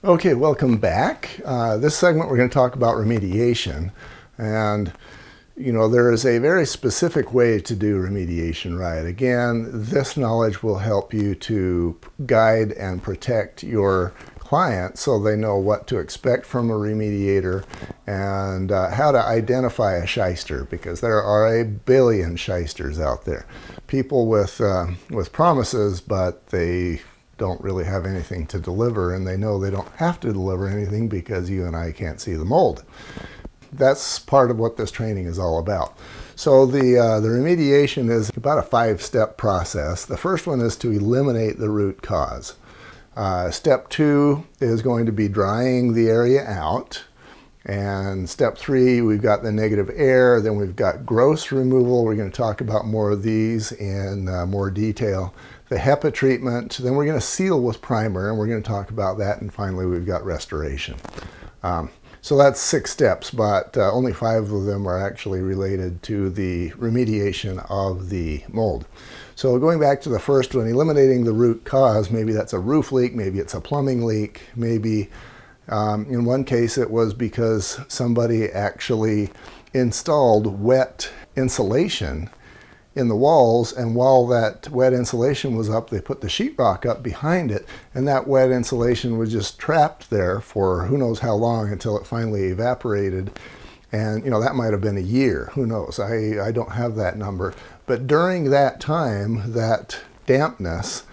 Okay, welcome back. This segment we're going to talk about remediation. And, there is a very specific way to do remediation right. Again, this knowledge will help you to guide and protect your clients so they know what to expect from a remediator and how to identify a shyster, because there are a billion shysters out there. People with promises, but they don't really have anything to deliver, and they know they don't have to deliver anything because you and I can't see the mold. That's part of what this training is all about. So the remediation is about a 5-step process. The first one is to eliminate the root cause. Step 2 is going to be drying the area out. And step 3, we've got the negative air, then we've got gross removal. We're going to talk about more of these in more detail. The HEPA treatment, then we're going to seal with primer, and we're going to talk about that, and finally we've got restoration. So that's 6 steps, but only 5 of them are actually related to the remediation of the mold. So going back to the first one, eliminating the root cause, maybe that's a roof leak, maybe it's a plumbing leak, maybe in one case it was because somebody actually installed wet insulation in the walls, and while that wet insulation was up, they put the sheetrock up behind it, and that wet insulation was just trapped there for who knows how long until it finally evaporated. And that might have been a year, who knows, I don't have that number. But during that time, that dampness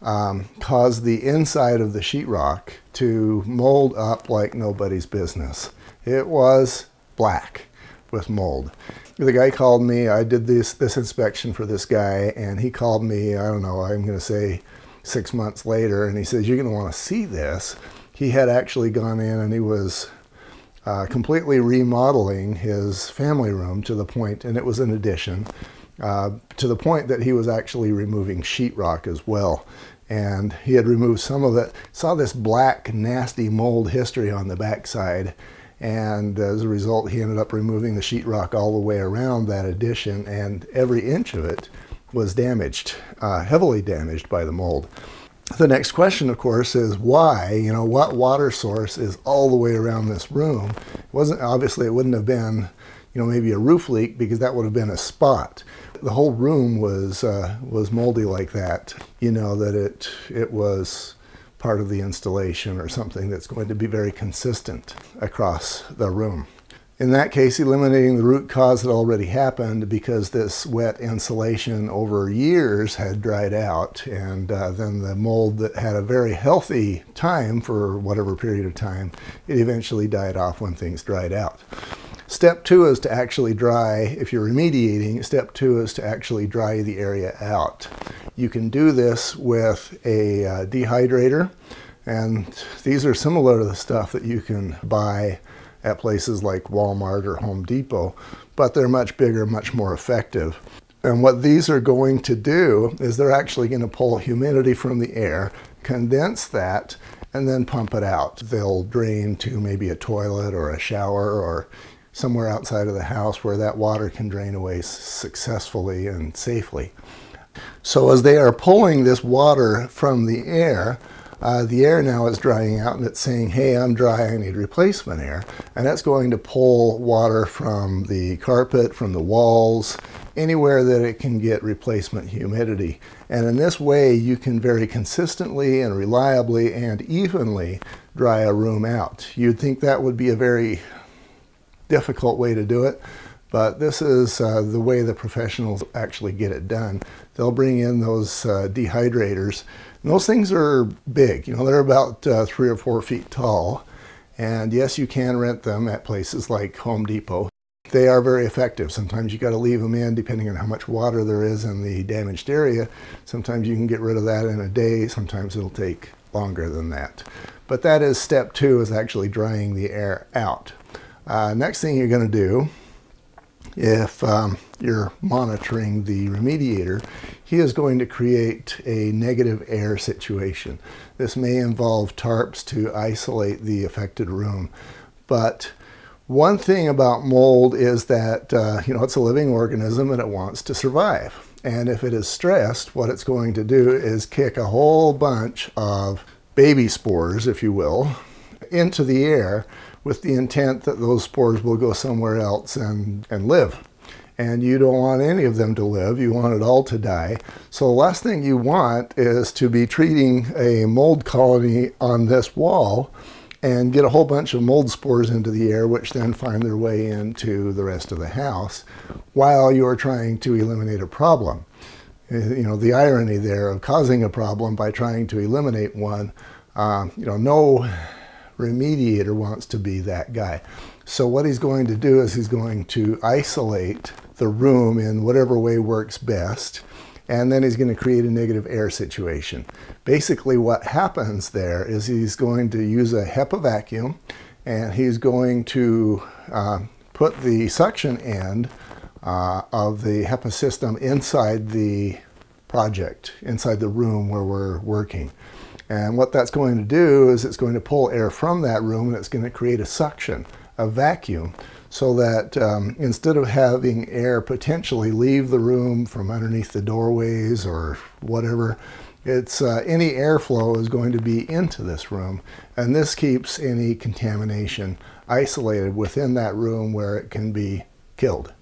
caused the inside of the sheetrock to mold up like nobody's business. It was black with mold. The guy called me. I did this inspection for this guy, and he called me, I don't know, I'm going to say 6 months later, and he says, "You're going to want to see this." He had actually gone in and he was completely remodeling his family room to the point, and it was an addition, to the point that he was actually removing sheetrock as well. And he had removed some of it, saw this black, nasty mold history on the backside. And as a result, he ended up removing the sheetrock all the way around that addition, and every inch of it was damaged, heavily damaged by the mold. The next question, of course, is why? What water source is all the way around this room? Obviously, it wouldn't have been, maybe a roof leak, because that would have been a spot. The whole room was moldy like that. That it was part of the installation or something that's going to be very consistent across the room. In that case, eliminating the root cause had already happened because this wet insulation over years had dried out, and then the mold that had a very healthy time for whatever period of time, it eventually died off when things dried out. Step 2 is to actually dry, if you're remediating, step 2 is to actually dry the area out. You can do this with a dehydrator, and these are similar to the stuff that you can buy at places like Walmart or Home Depot, but they're much bigger, much more effective. And what these are going to do is they're actually going to pull humidity from the air, condense that, and then pump it out. They'll drain to maybe a toilet or a shower or somewhere outside of the house where that water can drain away successfully and safely. So as they are pulling this water from the air now is drying out, and it's saying, "Hey, I'm dry, I need replacement air." And that's going to pull water from the carpet, from the walls, anywhere that it can get replacement humidity. And in this way, you can very consistently and reliably and evenly dry a room out. You'd think that would be a very difficult way to do it, but this is the way the professionals actually get it done. They'll bring in those dehydrators, and those things are big. They're about 3 or 4 feet tall, and yes, you can rent them at places like Home Depot. They are very effective. Sometimes you got to leave them in depending on how much water there is in the damaged area. Sometimes you can get rid of that in a day. Sometimes it'll take longer than that. But that is step 2, is actually drying the air out. Next thing you're going to do, if you're monitoring the remediator, he is going to create a negative air situation. This may involve tarps to isolate the affected room. But one thing about mold is that, it's a living organism and it wants to survive. And if it is stressed, what it's going to do is kick a whole bunch of baby spores, if you will, into the air with the intent that those spores will go somewhere else and live. And you don't want any of them to live. You want it all to die. So the last thing you want is to be treating a mold colony on this wall and get a whole bunch of mold spores into the air, which then find their way into the rest of the house while you're trying to eliminate a problem. You know, the irony there of causing a problem by trying to eliminate one, you know, no remediator wants to be that guy. So what he's going to do is he's going to isolate the room in whatever way works best, and then he's going to create a negative air situation. Basically what happens there is he's going to use a HEPA vacuum, and he's going to put the suction end of the HEPA system inside the project, inside the room where we're working. And what that's going to do is it's going to pull air from that room, and it's going to create a suction, a vacuum, so that instead of having air potentially leave the room from underneath the doorways or whatever, it's any airflow is going to be into this room, and this keeps any contamination isolated within that room where it can be killed.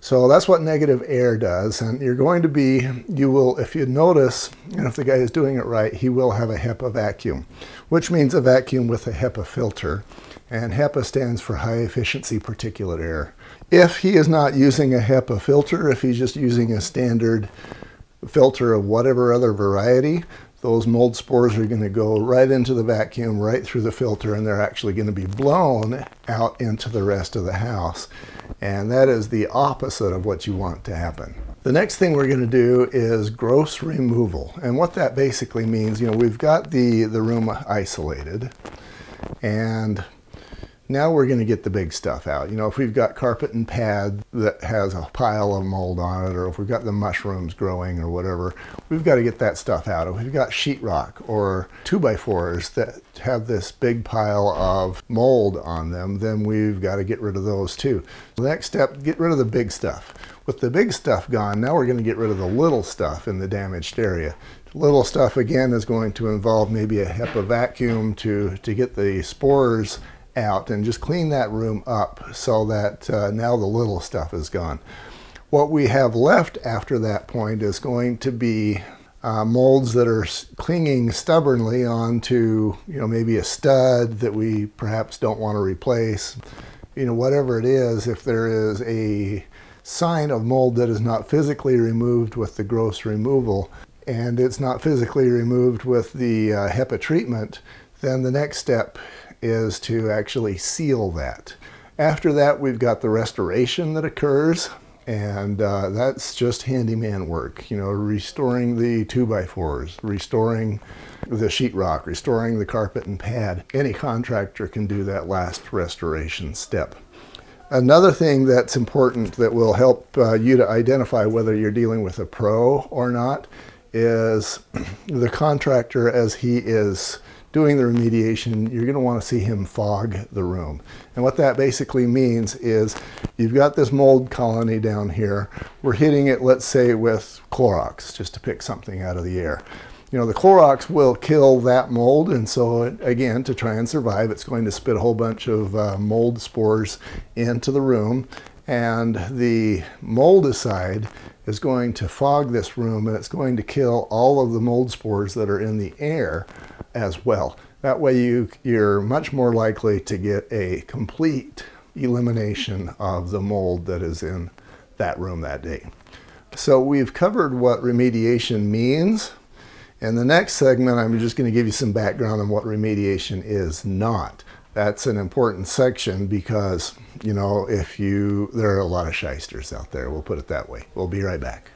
So that's what negative air does, and you're going to be, you will, if you notice, and if the guy is doing it right, he will have a HEPA vacuum, which means a vacuum with a HEPA filter, and HEPA stands for high efficiency particulate air. If he is not using a HEPA filter, if he's just using a standard filter of whatever other variety, those mold spores are going to go right into the vacuum, right through the filter, and they're actually going to be blown out into the rest of the house. And that is the opposite of what you want to happen. The next thing we're going to do is gross removal. And what that basically means, you know, we've got the room isolated, and now we're going to get the big stuff out. You know, if we've got carpet and pad that has a pile of mold on it, or if we've got the mushrooms growing or whatever, we've got to get that stuff out. If we've got sheetrock or 2x4s that have this big pile of mold on them, then we've got to get rid of those too. The next step, get rid of the big stuff. With the big stuff gone, now we're going to get rid of the little stuff in the damaged area. Little stuff again is going to involve maybe a HEPA vacuum to get the spores out and just clean that room up so that now the little stuff is gone. What we have left after that point is going to be molds that are clinging stubbornly onto, you know, maybe a stud that we perhaps don't want to replace. You know, whatever it is, if there is a sign of mold that is not physically removed with the gross removal, and it's not physically removed with the HEPA treatment, then the next step is to actually seal that. After that, we've got the restoration that occurs, and that's just handyman work, you know, restoring the 2x4s, restoring the sheetrock, restoring the carpet and pad. Any contractor can do that last restoration step. Another thing that's important that will help you to identify whether you're dealing with a pro or not is the contractor, as he is doing the remediation, you're going to want to see him fog the room. And what that basically means is you've got this mold colony down here. We're hitting it, let's say, with Clorox, just to pick something out of the air. You know, the Clorox will kill that mold, and so again, to try and survive, it's going to spit a whole bunch of mold spores into the room, and the moldicide is going to fog this room, and it's going to kill all of the mold spores that are in the air as well. That way you're much more likely to get a complete elimination of the mold that is in that room that day. So we've covered what remediation means. In the next segment, I'm just going to give you some background on what remediation is not. That's an important section because, you know, there are a lot of shysters out there, we'll put it that way. We'll be right back.